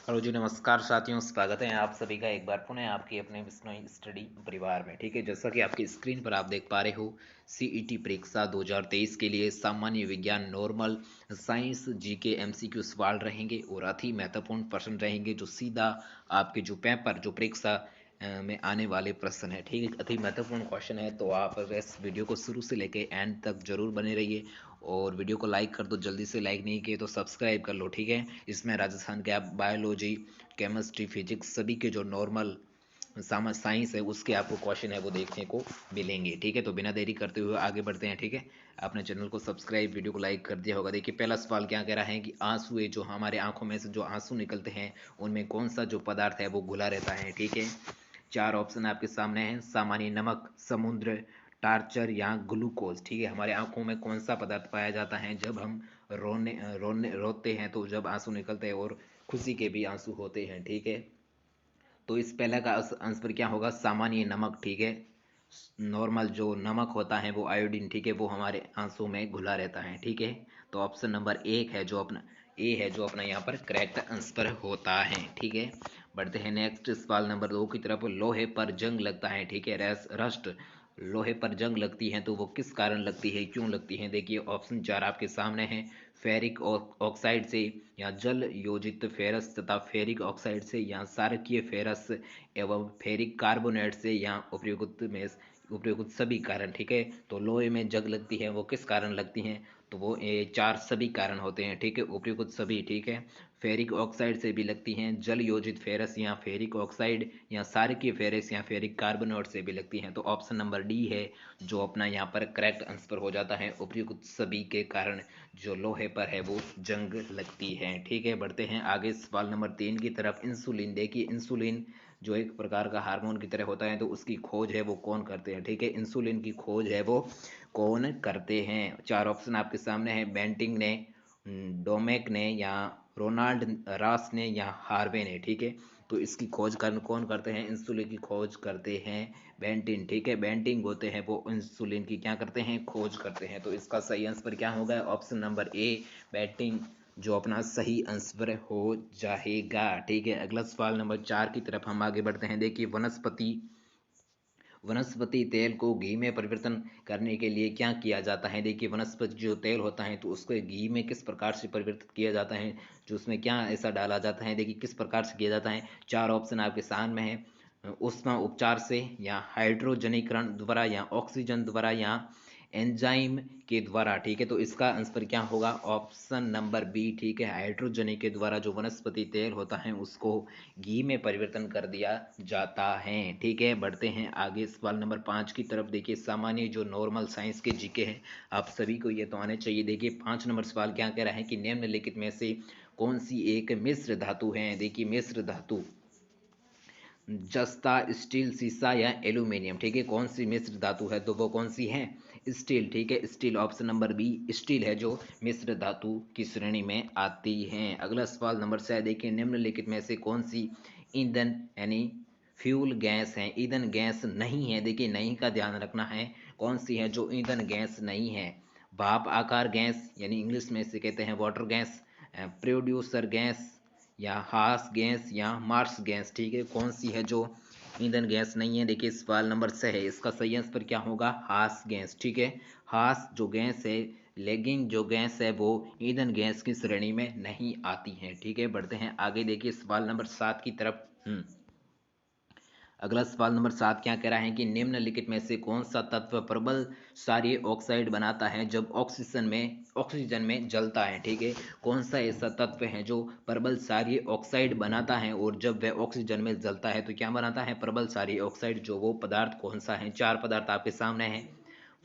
Hello जी, नमस्कार साथियों। स्वागत है आप सभी का एक बार पुनः आपके अपने बिश्नोई स्टडी परिवार में। ठीक है, जैसा कि आपकी स्क्रीन पर आप देख पा रहे हो, सीईटी परीक्षा 2023 के लिए सामान्य विज्ञान, नॉर्मल साइंस, जीके, एमसीक्यू सवाल रहेंगे और अति महत्वपूर्ण प्रश्न रहेंगे जो सीधा आपके जो पेपर जो परीक्षा में आने वाले प्रश्न है। ठीक है, अति महत्वपूर्ण क्वेश्चन है, तो आप इस वीडियो को शुरू से लेकर एंड तक जरूर बने रहिए और वीडियो को लाइक कर दो, जल्दी से लाइक नहीं किए तो सब्सक्राइब कर लो। ठीक है, इसमें राजस्थान के आप बायोलॉजी, केमिस्ट्री, फिजिक्स सभी के जो नॉर्मल साइंस है उसके आपको क्वेश्चन है वो देखने को मिलेंगे। ठीक है, तो बिना देरी करते हुए आगे बढ़ते हैं। ठीक है, आपने चैनल को सब्सक्राइब, वीडियो को लाइक कर दिया होगा। देखिए, पहला सवाल क्या कह रहा है कि आंसू जो हमारे आंखों में से जो आंसू निकलते हैं उनमें कौन सा जो पदार्थ है वो घुला रहता है। ठीक है, चार ऑप्शन आपके सामने हैं: सामान्य नमक, समुद्र, टार्चर या ग्लूकोज। ठीक है, हमारे आंखों में कौन सा पदार्थ पाया जाता है जब हम रोते हैं, तो जब आंसू निकलते हैं और खुशी के भी आंसू होते हैं। ठीक है, तो इस पहला का आंसर क्या होगा? सामान्य नमक। ठीक है, नॉर्मल जो नमक होता है वो आयोडीन, ठीक है, वो हमारे आंसू में घुला रहता है। ठीक है, तो ऑप्शन नंबर एक है जो अपना ए है जो अपना यहाँ पर करेक्ट आंसर होता है। ठीक है, बढ़ते हैं नेक्स्ट सवाल नंबर 2 की तरफ। लोहे पर जंग लगता है। ठीक है, रस्ट लोहे पर जंग लगती है तो वो किस कारण लगती है, क्यों लगती है? देखिए, ऑप्शन 4 आपके सामने है: फेरिक ऑक्साइड से, या जल योजित फेरस तथा फेरिक ऑक्साइड से, या क्षारकीय फेरस एवं फेरिक कार्बोनेट से, या उपयुक्त सभी कारण। ठीक है, तो लोहे में जंग लगती है वो किस कारण लगती हैं? तो वो ये चार सभी कारण होते हैं। ठीक है, उपयुक्त सभी। ठीक है, फेरिक ऑक्साइड से भी लगती हैं, जल योजित फेरस या फेरिक ऑक्साइड, या क्षारकीय फेरस या फेरिक कार्बोनेट से भी लगती हैं। तो ऑप्शन नंबर डी है जो अपना यहाँ पर करेक्ट आंसर हो जाता है, उपयुक्त सभी के कारण जो लोहे पर है वो जंग लगती है। ठीक है, बढ़ते हैं आगे सवाल नंबर 3 की तरफ। इंसुलिन। देखिए, इंसुलिन जो एक प्रकार का हार्मोन की तरह होता है, तो उसकी खोज है वो कौन करते हैं? ठीक है, इंसुलिन की खोज है वो कौन करते हैं? चार ऑप्शन आपके सामने है: बेंटिंग ने, डोमेक ने, या रोनाल्ड रास ने, या हार्वे ने। ठीक है, तो इसकी खोज कौन करते हैं? इंसुलिन की खोज करते हैं बेंटिन। ठीक है, बेंटिंग होते हैं वो इंसुलिन की क्या करते हैं? खोज करते हैं। तो इसका सही आंसर क्या होगा? ऑप्शन नंबर ए, बेंटिंग, जो अपना सही आंसर हो जाएगा। ठीक है, अगला सवाल नंबर 4 की तरफ हम आगे बढ़ते हैं। देखिए, वनस्पति तेल को घी में परिवर्तन करने के लिए क्या किया जाता है? देखिए, वनस्पति जो तेल होता है तो उसको घी में किस प्रकार से परिवर्तित किया जाता है, जो उसमें क्या ऐसा डाला जाता है? देखिए, किस प्रकार से किया जाता है? चार ऑप्शन आपके सामने है: ऊष्मा उपचार से, या हाइड्रोजनीकरण द्वारा, या ऑक्सीजन द्वारा, या एंजाइम के द्वारा। ठीक है, तो इसका आंसर क्या होगा? Option number B. ठीक है, हाइड्रोजनी के द्वारा जो वनस्पति तेल होता है उसको घी में परिवर्तन कर दिया जाता है। ठीक है, बढ़ते हैं आगे सवाल नंबर 5 की तरफ। देखिए, सामान्य जो नॉर्मल साइंस के जीके हैं आप सभी को ये तो आने चाहिए। देखिए, 5 नंबर सवाल क्या कह रहा है कि निम्नलिखित में से कौन सी एक मिश्र धातु है? देखिए, मिश्र धातु जस्ता, स्टील, सीसा, या एल्यूमिनियम। ठीक है, कौन सी मिश्र धातु है? तो वो कौन सी है? स्टील। ठीक है, steel, option number B steel है जो मिश्र धातु की श्रेणी में आती है। अगला सवाल नंबर 6 देखिए, निम्नलिखित में से कौन सी ईंधन यानी फ्यूल गैस है, ईंधन गैस नहीं है? देखिए, नहीं का ध्यान रखना है, कौन सी है जो ईंधन गैस नहीं है? भाप आकार गैस, यानी इंग्लिश में इसे कहते हैं वाटर गैस, प्रोड्यूसर गैस, या हास गैस, या मार्स गैस। ठीक है, कौन सी है जो ईंधन गैस नहीं है? देखिए, सवाल नंबर 6 है, इसका सही आंसर क्या होगा? हास गैस। ठीक है, हास जो गैस है, लेगिंग जो गैस है वो ईंधन गैस की श्रेणी में नहीं आती है। ठीक है, बढ़ते हैं आगे। देखिए, सवाल नंबर 7 की तरफ। अगला सवाल नंबर 7 क्या कह रहा है कि निम्नलिखित में से कौन सा तत्व प्रबल क्षारीय ऑक्साइड बनाता है जब ऑक्सीजन में जलता है? ठीक है, कौन सा ऐसा तत्व है जो प्रबल क्षारीय ऑक्साइड बनाता है और जब वह ऑक्सीजन में जलता है तो क्या बनाता है? प्रबल क्षारीय ऑक्साइड। जो वो पदार्थ कौन सा है? चार पदार्थ आपके सामने हैं: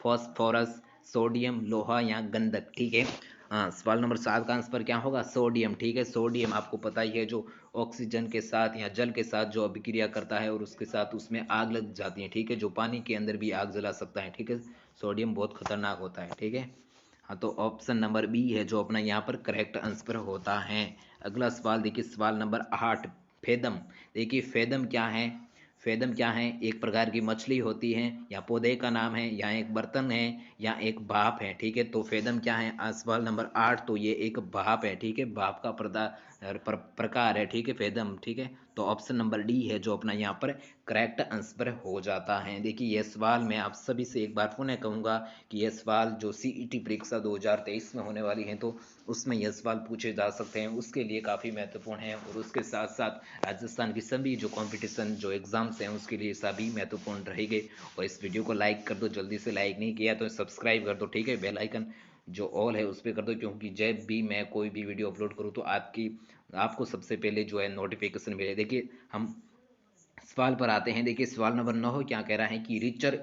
फॉस्फोरस, सोडियम, लोहा, या गंधक। ठीक है, हाँ, सवाल नंबर 7 का आंसर क्या होगा? सोडियम। ठीक है, सोडियम आपको पता ही है जो ऑक्सीजन के साथ या जल के साथ जो अभिक्रिया करता है और उसके साथ उसमें आग लग जाती है। ठीक है, जो पानी के अंदर भी आग जला सकता है। ठीक है, सोडियम बहुत खतरनाक होता है। ठीक है, हाँ, तो ऑप्शन नंबर बी है जो अपना यहाँ पर करेक्ट आंसर होता है। अगला सवाल देखिए, सवाल नंबर 8, फेदम। देखिए, फेदम क्या है? फेदम क्या है? एक प्रकार की मछली होती है, या पौधे का नाम है, या एक बर्तन है, या एक भाप है? ठीक है, तो फेदम क्या है? सवाल नंबर 8, तो ये एक भाप है। ठीक है, भाप का प्रकार है, ठीक है, फेदम, ठीक है। तो ऑप्शन नंबर डी है जो अपना यहाँ पर करेक्ट आंसर हो जाता है। देखिए ये सवाल मैं आप सभी से एक बार पुनः कहूँगा कि यह सवाल जो सीईटी परीक्षा 2023 में होने वाली है तो उसमें यह सवाल पूछे जा सकते हैं, उसके लिए काफ़ी महत्वपूर्ण है। और उसके साथ साथ राजस्थान की सभी जो कंपटीशन जो एग्जाम्स हैं उसके लिए सभी महत्वपूर्ण रहेंगे। और इस वीडियो को लाइक कर दो, जल्दी से लाइक नहीं किया तो सब्सक्राइब कर दो, ठीक है। बेल आइकन जो ऑल है उस पर कर दो, क्योंकि जब भी मैं कोई भी वीडियो अपलोड करूँ तो आपको सबसे पहले जो है नोटिफिकेशन मिले। देखिए हम सवाल पर आते हैं। देखिए सवाल नंबर 9 क्या कह रहा है कि रिचर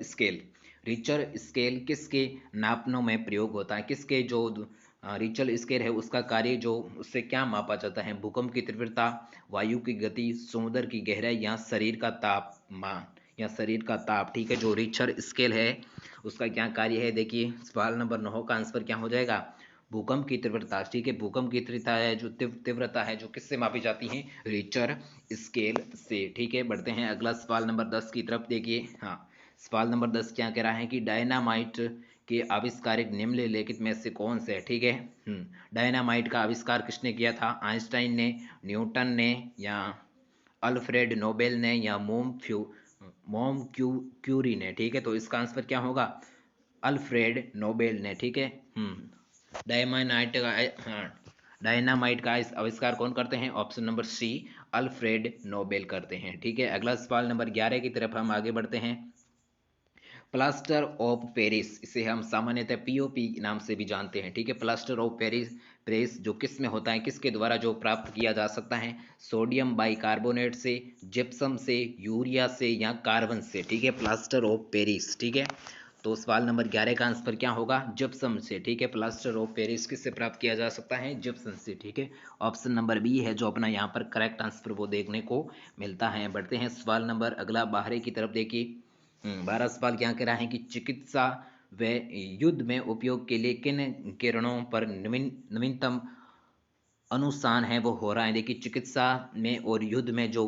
स्केल किसके नापनों में प्रयोग होता है, किसके जो रिचर स्केल है उसका कार्य जो उससे क्या मापा जाता है, भूकंप की तीव्रता, वायु की गति, समुद्र की गहराई या शरीर का तापमान या शरीर का ताप, ठीक है। जो रिचर स्केल है उसका क्या कार्य है। देखिए सवाल नंबर 9 का आंसर क्या हो जाएगा, भूकंप की तीव्रता, ठीक है। भूकंप की तीव्रता है जो तीव्रता है जो किससे मापी जाती है, रिचर स्केल से, ठीक है। बढ़ते हैं अगला सवाल नंबर 10 की तरफ। देखिए हाँ, सवाल नंबर 10 क्या कह रहा है कि डायनामाइट के आविष्कारक निम्नलिखित में से कौन से है, ठीक है। डायनामाइट का आविष्कार किसने किया था, आइंस्टाइन ने, न्यूटन ने, या अल्फ्रेड नोबेल ने, या क्यूरी ने, ठीक है। तो इसका आंसर क्या होगा, अल्फ्रेड नोबेल ने, ठीक है। डायनामाइट का हाँ, डायनामाइट का आविष्कार कौन करते हैं, option number C, Alfred Nobel करते हैं, ठीक है। अगला सवाल नंबर 11 की तरफ हम आगे बढ़ते हैं। प्लास्टर ऑफ पेरिस, इसे हम सामान्यतः पीओपी नाम से भी जानते हैं, ठीक है। प्लास्टर ऑफ पेरिस जो किस में होता है, किसके द्वारा जो प्राप्त किया जा सकता है, सोडियम बाइकार्बोनेट से, जिप्सम से, यूरिया से, या कार्बन से, ठीक है। प्लास्टर ऑफ पेरिस, ठीक है। तो सवाल नंबर 11 का आंसर क्या होगा, जिप्सम से, ठीक है। प्लास्टर ऑफ पेरिस किससे प्राप्त किया जा सकता है, जिप्सम से, ठीक है। ऑप्शन नंबर बी है जो अपना यहाँ पर करेक्ट आंसर वो देखने को मिलता है। बढ़ते हैं सवाल नंबर अगला 12 की तरफ। देखिए 12 सवाल क्या कह रहा है कि चिकित्सा व युद्ध में उपयोग के लिए किन किरणों पर नवीनतम अनुसंधान है वो हो रहा है। देखिए चिकित्सा में और युद्ध में जो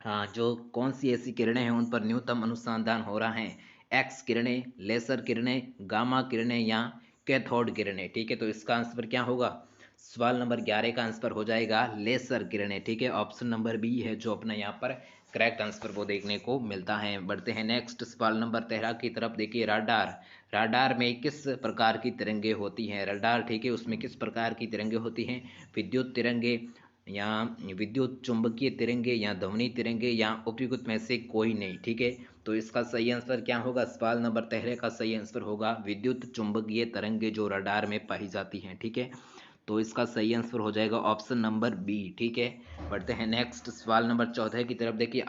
हाँ जो कौन सी ऐसी किरणें हैं उन पर न्यूनतम अनुसंधान हो रहा है, एक्स किरणें, लेसर किरणें, गामा किरणें, या कैथोड किरणें, ठीक है। तो इसका आंसर क्या होगा, सवाल नंबर 11 का आंसर हो जाएगा लेसर किरणें, ठीक है। ऑप्शन नंबर बी है जो अपना यहाँ पर करेक्ट आंसर वो देखने को मिलता है। बढ़ते हैं नेक्स्ट सवाल नंबर 13 की तरफ। देखिए राडार में किस प्रकार की तरंगे होती हैं, रडार, ठीक है, उसमें किस प्रकार की तरंगे होती हैं, विद्युत तरंगे, या विद्युत चुंबकीय तरंगे, या ध्वनि तरंगे, या उपयुक्त में से कोई नहीं, ठीक है। तो इसका सही आंसर क्या होगा, सवाल नंबर 13 का सही आंसर होगा विद्युत चुंबकीय तरंगे जो रडार में पाई जाती हैं, ठीक है। तो इसका सही आंसर हो जाएगा ऑप्शन नंबर बी, ठीक है। बढ़ते हैं नेक्स्ट सवाल नंबर 14 की तरफ। देखिए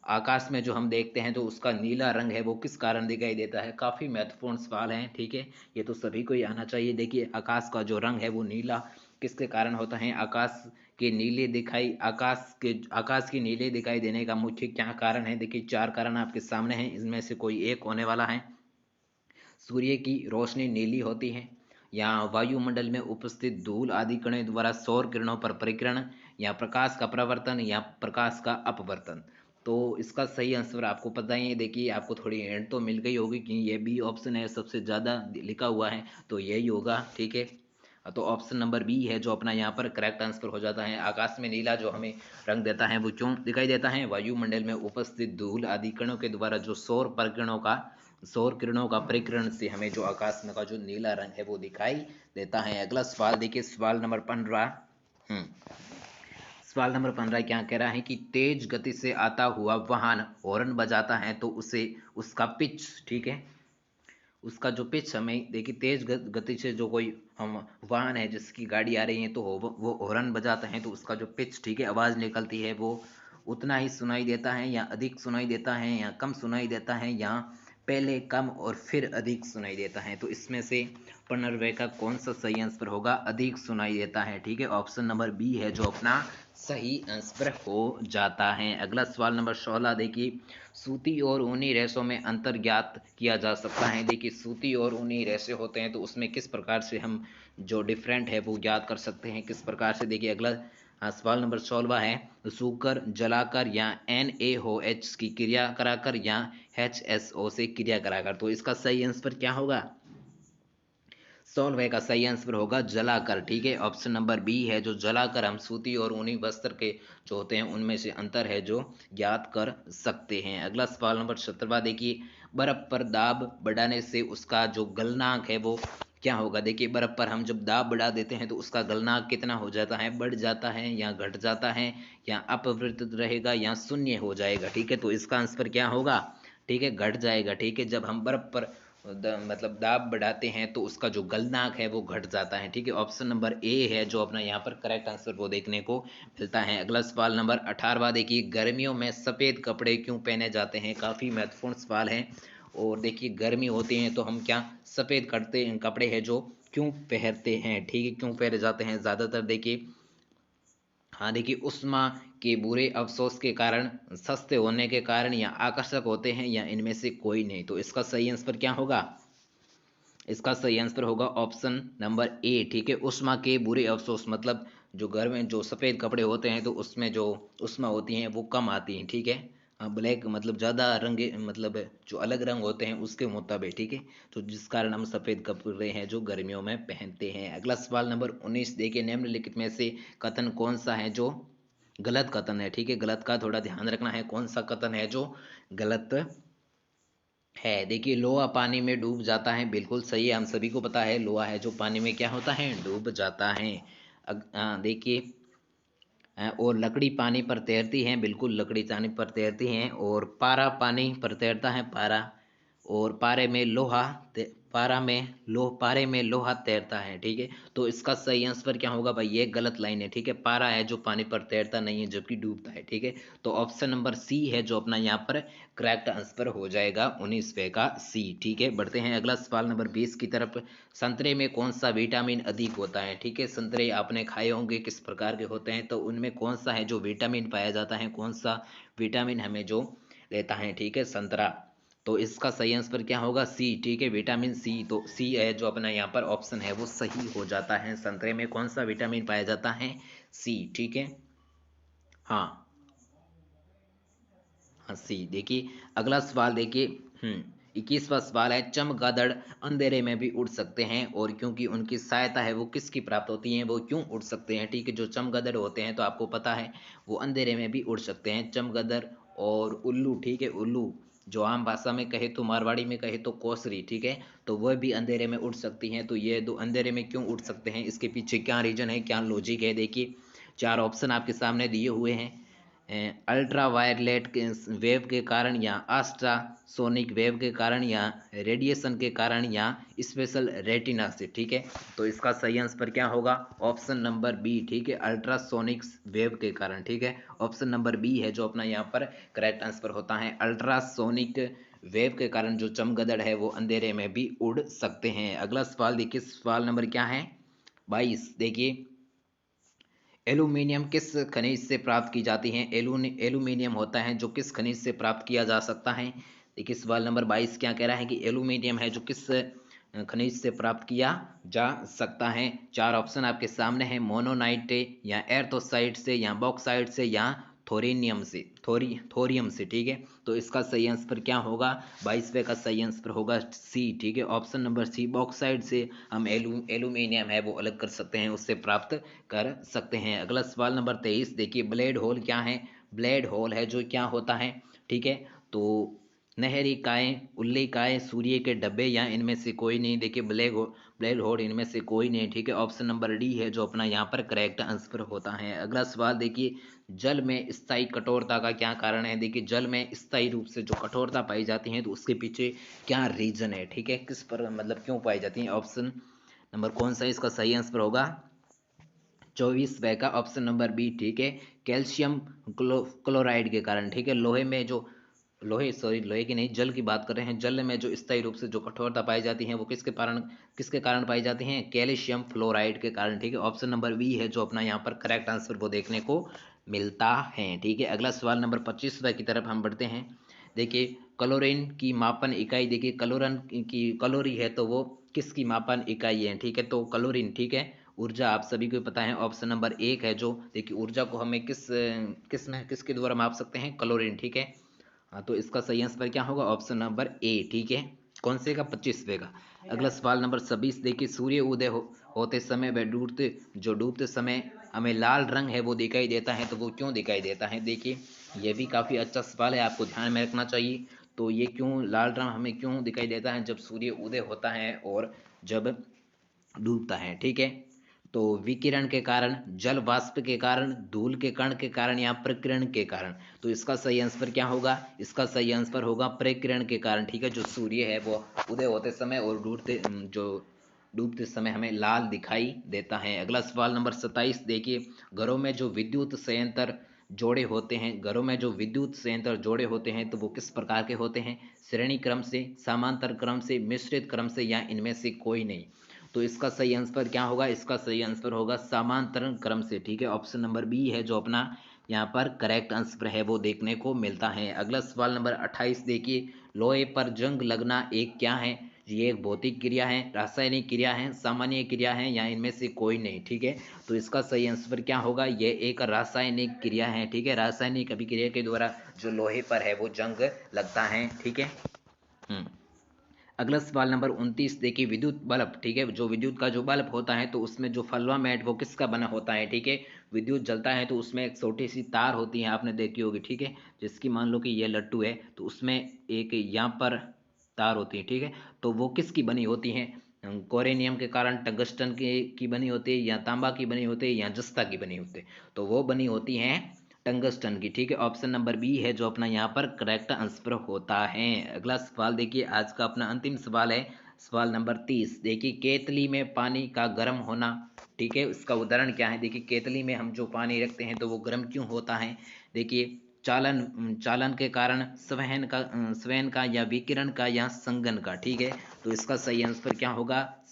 आकाश में जो हम देखते हैं तो उसका नीला रंग है वो किस कारण दिखाई देता है, काफ़ी महत्वपूर्ण सवाल है, ठीक है। ये तो सभी को ही आना चाहिए। देखिए आकाश का जो रंग है वो नीला किसके कारण होता है, आकाश के नीले दिखाई देने का मुख्य क्या कारण है। देखिए 4 कारण आपके सामने हैं, इनमें से कोई एक होने वाला है। सूर्य की रोशनी नीली होती है, या वायुमंडल में उपस्थित धूल आदि कणों द्वारा सौर किरणों पर परिकरण, या प्रकाश का प्रवर्तन, या प्रकाश का अपवर्तन। तो इसका सही आंसर आपको पता ही है। देखिए आपको थोड़ी हिंट तो मिल गई होगी कि ये बी ऑप्शन है, सबसे ज़्यादा लिखा हुआ है तो यही होगा, ठीक है। तो ऑप्शन नंबर बी है जो अपना यहाँ पर करेक्ट आंसर हो जाता है। आकाश में नीला जो हमें रंग देता है वो क्यों दिखाई देता है, वायुमंडल में उपस्थित धूल आदि कणों के द्वारा जो सौर किरणों का परिकरण से हमें जो आकाश में का जो नीला रंग है वो दिखाई देता है। अगला सवाल देखिए, सवाल नंबर 15। सवाल नंबर 15 क्या कह रहा है कि तेज गति से आता हुआ वाहन हॉर्न बजाता है तो उसे उसका पिच, ठीक है, उसका जो पिच हमें, देखिए तेज गति से जो कोई हम वाहन है जिसकी गाड़ी आ रही है तो वो हॉर्न बजाता है तो उसका जो पिच, ठीक है, आवाज़ निकलती है वो उतना ही सुनाई देता है, या अधिक सुनाई देता है, या कम सुनाई देता है, या पहले कम और फिर अधिक सुनाई देता है। तो इसमें से पुनर्वय का कौन सा सही आंसर होगा, अधिक सुनाई देता है, ठीक है। ऑप्शन नंबर बी है जो अपना सही आंसर हो जाता है। अगला सवाल नंबर 16 देखिए, सूती और ऊनी रेशों में अंतर ज्ञात किया जा सकता है। देखिए सूती और ऊनी रेशे होते हैं तो उसमें किस प्रकार से हम जो डिफरेंट है वो ज्ञात कर सकते हैं, किस प्रकार से। देखिए अगला सवाल नंबर 16 है, सूखकर, जलाकर, या NaOH की क्रिया कराकर, या HSO से क्रिया कराकर। तो इसका सही आंसर क्या होगा, सोलह का सही आंसर होगा जलाकर, ठीक है। ऑप्शन नंबर बी है जो जलाकर हम सूती और ऊनी वस्त्र के जो होते हैं उनमें से अंतर है जो ज्ञात कर सकते हैं। अगला सवाल नंबर 17 देखिए, बर्फ पर दाब बढ़ाने से उसका जो गलनांक है वो क्या होगा। देखिए बर्फ पर हम जब दाब बढ़ा देते हैं तो उसका गलनांक कितना हो जाता है, बढ़ जाता है या घट जाता है या अपरिवर्तित रहेगा या शून्य हो जाएगा, ठीक है। तो इसका आंसर क्या होगा, ठीक है, घट जाएगा, ठीक है। जब हम बर्फ पर मतलब दाब बढ़ाते हैं तो उसका जो गलनांक है वो घट जाता है, ठीक है। ऑप्शन नंबर ए है जो अपना यहाँ पर करेक्ट आंसर वो देखने को मिलता है। अगला सवाल नंबर 18 देखिए, गर्मियों में सफ़ेद कपड़े क्यों पहने जाते हैं, काफ़ी महत्वपूर्ण सवाल है। और देखिए गर्मी होती है तो हम क्या सफ़ेद कपड़े हैं जो क्यों पहनते हैं, ठीक है, क्यों पहने जाते हैं ज़्यादातर। देखिए हाँ देखिए, उष्मा के बुरे अफसोस के कारण, सस्ते होने के कारण या आकर्षक होते हैं या इनमें से कोई नहीं। तो इसका सही आंसर क्या होगा, इसका सही आंसर होगा ऑप्शन नंबर ए, ठीक है। उष्मा के बुरे अफसोस मतलब जो घर में जो सफ़ेद कपड़े होते हैं तो उसमें जो उष्मा होती हैं वो कम आती हैं, ठीक है। ब्लैक मतलब ज़्यादा रंग मतलब जो अलग रंग होते हैं उसके मुताबिक, ठीक है। तो जिस कारण हम सफ़ेद कपड़े हैं जो गर्मियों में पहनते हैं। अगला सवाल नंबर 19 देखिए, निम्नलिखित में से कथन कौन सा है जो गलत कथन है, ठीक है। गलत का थोड़ा ध्यान रखना है, कौन सा कथन है जो गलत है। देखिए लोहा पानी में डूब जाता है, बिल्कुल सही है, हम सभी को पता है लोहा है जो पानी में क्या होता है, डूब जाता है। देखिए और लकड़ी पानी पर तैरती है, बिल्कुल लकड़ी पानी पर तैरती हैं। और पारा पानी पर तैरता है, पारा। और पारे में लोहा तैरता है, ठीक है। तो इसका सही आंसर क्या होगा भाई, ये गलत लाइन है, ठीक है। पारा है जो पानी पर तैरता नहीं है जबकि डूबता है, ठीक है। तो ऑप्शन नंबर सी है जो अपना यहाँ पर करेक्ट आंसर हो जाएगा 19वें का सी, ठीक है। बढ़ते हैं अगला सवाल नंबर 20 की तरफ। संतरे में कौन सा विटामिन अधिक होता है, ठीक है। संतरे आपने खाए होंगे, किस प्रकार के होते हैं, तो उनमें कौन सा है जो विटामिन पाया जाता है, कौन सा विटामिन हमें जो देता है, ठीक है, संतरा। तो इसका सही आंसर क्या होगा, सी, ठीक है, विटामिन सी। तो सी है जो अपना यहाँ पर ऑप्शन है वो सही हो जाता है। संतरे में कौन सा विटामिन पाया जाता है, सी, ठीक है। हाँ हाँ सी। देखिए अगला सवाल देखिए, 21वां सवाल है, चमगादड़ अंधेरे में भी उड़ सकते हैं और क्योंकि उनकी सहायता है वो किसकी प्राप्त होती है, वो क्यों उड़ सकते हैं, ठीक है। जो चमगादड़ होते हैं तो आपको पता है वो अंधेरे में भी उड़ सकते हैं, चमगादड़ और उल्लू, ठीक है। उल्लू जो आम भाषा में कहे तो मारवाड़ी में कहे तो कोसरी, ठीक है। तो वह भी अंधेरे में उड़ सकती हैं। तो ये दो अंधेरे में क्यों उड़ सकते हैं, इसके पीछे क्या रीजन है, क्या लॉजिक है। देखिए चार ऑप्शन आपके सामने दिए हुए हैं। अल्ट्रा वायलेट के वेव के कारण या अल्ट्रासोनिक वेव के कारण या रेडिएशन के कारण या स्पेशल रेटिना से, ठीक है। तो इसका सही आंसर क्या होगा, ऑप्शन नंबर बी, ठीक है, अल्ट्रासोनिक वेव के कारण, ठीक है। ऑप्शन नंबर बी है जो अपना यहाँ पर करेक्ट आंसर होता है। अल्ट्रासोनिक वेव के कारण जो चमगादड़ है वो अंधेरे में भी उड़ सकते हैं। अगला सवाल देखिए, सवाल नंबर क्या है, 22। देखिए एल्यूमीनियम किस खनिज से प्राप्त की जाती है, एल्यूमीनियम होता है जो किस खनिज से प्राप्त किया जा सकता है। देखिए सवाल नंबर 22 क्या कह रहा है कि एल्यूमीनियम है जो किस खनिज से प्राप्त किया जा सकता है। चार ऑप्शन आपके सामने है, मोनोनाइट या एर्थोसाइट से या बॉक्साइट से या थोरियम से, ठीक है। तो इसका सही आंसर क्या होगा, 22वें का सही आंसर होगा सी, ठीक है, ऑप्शन नंबर सी, बॉक्साइट से हम एल्यूमिनियम है वो अलग कर सकते हैं, उससे प्राप्त कर सकते हैं। अगला सवाल नंबर 23 देखिए, ब्लेड होल क्या है, ब्लेड होल है जो क्या होता है, ठीक है। तो नहरी काय, उल्ली काय, सूर्य के डब्बे या इनमें से कोई नहीं। देखिए ब्लैक होल इनमें से कोई नहीं, ठीक है। ऑप्शन नंबर डी है जो अपना यहाँ पर करेक्ट आंसर होता है। अगला सवाल देखिए, जल में स्थायी कठोरता का क्या कारण है। देखिए जल में स्थायी रूप से जो कठोरता पाई जाती है तो उसके पीछे क्या रीजन है, ठीक है, किस पर मतलब क्यों पाई जाती है। ऑप्शन नंबर कौन सा इसका सही आंसर होगा, 24वें का ऑप्शन नंबर बी, ठीक है, कैल्शियम क्लोराइड के कारण, ठीक है। लोहे की नहीं, जल की बात कर रहे हैं। जल में जो स्थायी रूप से जो कठोरता पाई जाती है वो किसके कारण पाई जाती है, कैल्शियम फ्लोराइड के कारण, ठीक है। ऑप्शन नंबर बी है जो अपना यहाँ पर करेक्ट आंसर वो देखने को मिलता है, ठीक है। अगला सवाल नंबर 25वें की तरफ हम बढ़ते हैं। देखिए क्लोरीन की मापन इकाई, देखिए क्लोरीन की कैलोरी है तो वो किसकी मापन इकाई है, ठीक है। तो क्लोरीन, ठीक है, ऊर्जा आप सभी को पता है। ऑप्शन नंबर एक है जो, देखिए ऊर्जा को हमें किसके द्वारा माप सकते हैं, क्लोरीन, ठीक है। हाँ तो इसका सही आंसर क्या होगा, ऑप्शन नंबर ए, ठीक है। कौन से का? 25वें का। अगला सवाल नंबर 26 देखिए, सूर्य उदय होते समय व डूबते समय हमें लाल रंग है वो दिखाई देता है, तो वो क्यों दिखाई देता है? देखिए ये भी काफ़ी अच्छा सवाल है, आपको ध्यान में रखना चाहिए। तो ये क्यों लाल रंग हमें क्यों दिखाई देता है जब सूर्य उदय होता है और जब डूबता है? ठीक है, तो विकिरण के कारण, जल वाष्प के कारण, धूल के कण के कारण या प्रकीर्ण के कारण? तो इसका सही आंसर क्या होगा? इसका सही आंसर होगा प्रकीर्ण के कारण। ठीक है, जो सूर्य है वो उदय होते समय और डूबते समय हमें लाल दिखाई देता है। अगला सवाल नंबर 27 देखिए, घरों में जो विद्युत संयंत्र जोड़े होते हैं, घरों में जो विद्युत संयंत्र जोड़े होते हैं तो वो किस प्रकार के होते हैं? श्रेणी क्रम से, समांतर क्रम से, मिश्रित क्रम से या इनमें से कोई नहीं? तो इसका सही आंसर क्या होगा? इसका सही आंसर होगा समांतरण क्रम से। ठीक है, ऑप्शन नंबर बी है जो अपना यहाँ पर करेक्ट आंसर है वो देखने को मिलता है। अगला सवाल नंबर 28 देखिए, लोहे पर जंग लगना एक क्या है? ये एक भौतिक क्रिया है, रासायनिक क्रिया है, सामान्य क्रिया है या इनमें से कोई नहीं? ठीक है, तो इसका सही आंसर क्या होगा? ये एक रासायनिक क्रिया है। ठीक है, रासायनिक अभिक्रिया के द्वारा जो लोहे पर है वो जंग लगता है। ठीक है। अगला सवाल नंबर 29 देखिए, विद्युत बल्ब, ठीक है, जो विद्युत का जो बल्ब होता है तो उसमें जो फिलामेंट वो किसका बना होता है? ठीक है, विद्युत जलता है तो उसमें एक छोटी सी तार होती है, आपने देखी होगी। ठीक है, जिसकी मान लो कि ये लट्टू है तो उसमें एक यहाँ पर तार होती है। ठीक है, तो वो किसकी बनी होती है? कोरेनियम के कारण, टंगस्टन की बनी होती है, या तांबा की बनी होती है, या जस्ता की बनी होती है? तो वो बनी होती है टंगस्टन की। ठीक है, ऑप्शन नंबर बी है जो अपना यहाँ पर करेक्ट आंसर होता है। अगला सवाल देखिए, आज का अपना अंतिम सवाल है, सवाल नंबर 30 देखिए, केतली में पानी का गर्म होना, ठीक है, इसका उदाहरण क्या है? देखिए केतली में हम जो पानी रखते हैं तो वो गर्म क्यों होता है? देखिए चालन के कारण, स्वयं का या विकिरण का या संगन का? ठीक है, तो इसका सही आंसर क्या होगा?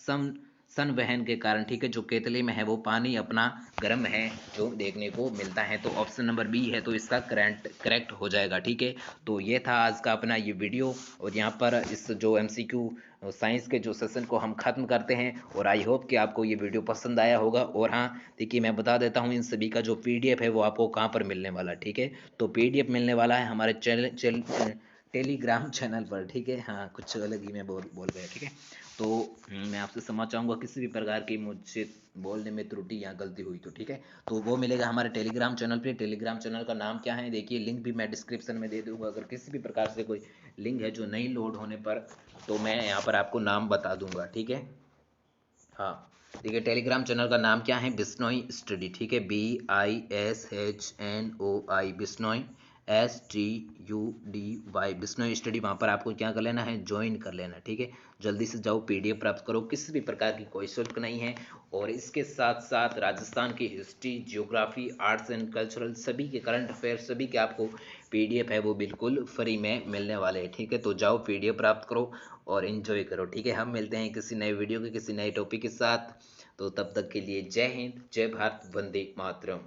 संवहन के कारण। ठीक है, जो केतली में है वो पानी अपना गर्म है जो देखने को मिलता है, तो ऑप्शन नंबर बी है तो इसका करेक्ट हो जाएगा। ठीक है, तो ये था आज का अपना ये वीडियो, और यहाँ पर इस जो एमसीक्यू साइंस के जो सेशन को हम खत्म करते हैं, और आई होप कि आपको ये वीडियो पसंद आया होगा। और हाँ देखिए, मैं बता देता हूँ इन सभी का जो पीडीएफ है वो आपको कहाँ पर मिलने वाला है। ठीक है, तो पीडीएफ मिलने वाला है हमारे टेलीग्राम चैनल पर। ठीक है, हाँ कुछ अलग ही मैं बोल गया। ठीक है, तो मैं आपसे क्षमा चाहूँगा किसी भी प्रकार की मुझसे बोलने में त्रुटि या गलती हुई तो। ठीक है, तो वो मिलेगा हमारे टेलीग्राम चैनल पे। टेलीग्राम चैनल का नाम क्या है? देखिए लिंक भी मैं डिस्क्रिप्शन में दे दूंगा, अगर किसी भी प्रकार से कोई लिंक है जो नहीं लोड होने पर तो मैं यहाँ पर आपको नाम बता दूंगा। ठीक है, हाँ देखिए टेलीग्राम चैनल का नाम क्या है? बिश्नोई स्टडी। ठीक है, BISHNOI, Bishnoi STUDY, Bishnoi study. वहाँ पर आपको क्या कर लेना है? ज्वाइन कर लेना। ठीक है, जल्दी से जाओ पीडीएफ प्राप्त करो, किसी भी प्रकार की कोई शुल्क नहीं है। और इसके साथ साथ राजस्थान की history, geography, arts and cultural सभी के करंट अफेयर सभी के आपको पीडीएफ है वो बिल्कुल फ्री में मिलने वाले हैं। ठीक है, तो जाओ पीडीएफ प्राप्त करो और एंजॉय करो। ठीक है, हम मिलते हैं किसी नए वीडियो के किसी नए टॉपिक के साथ। तो तब तक के लिए जय हिंद, जय भारत, वंदे मातरम।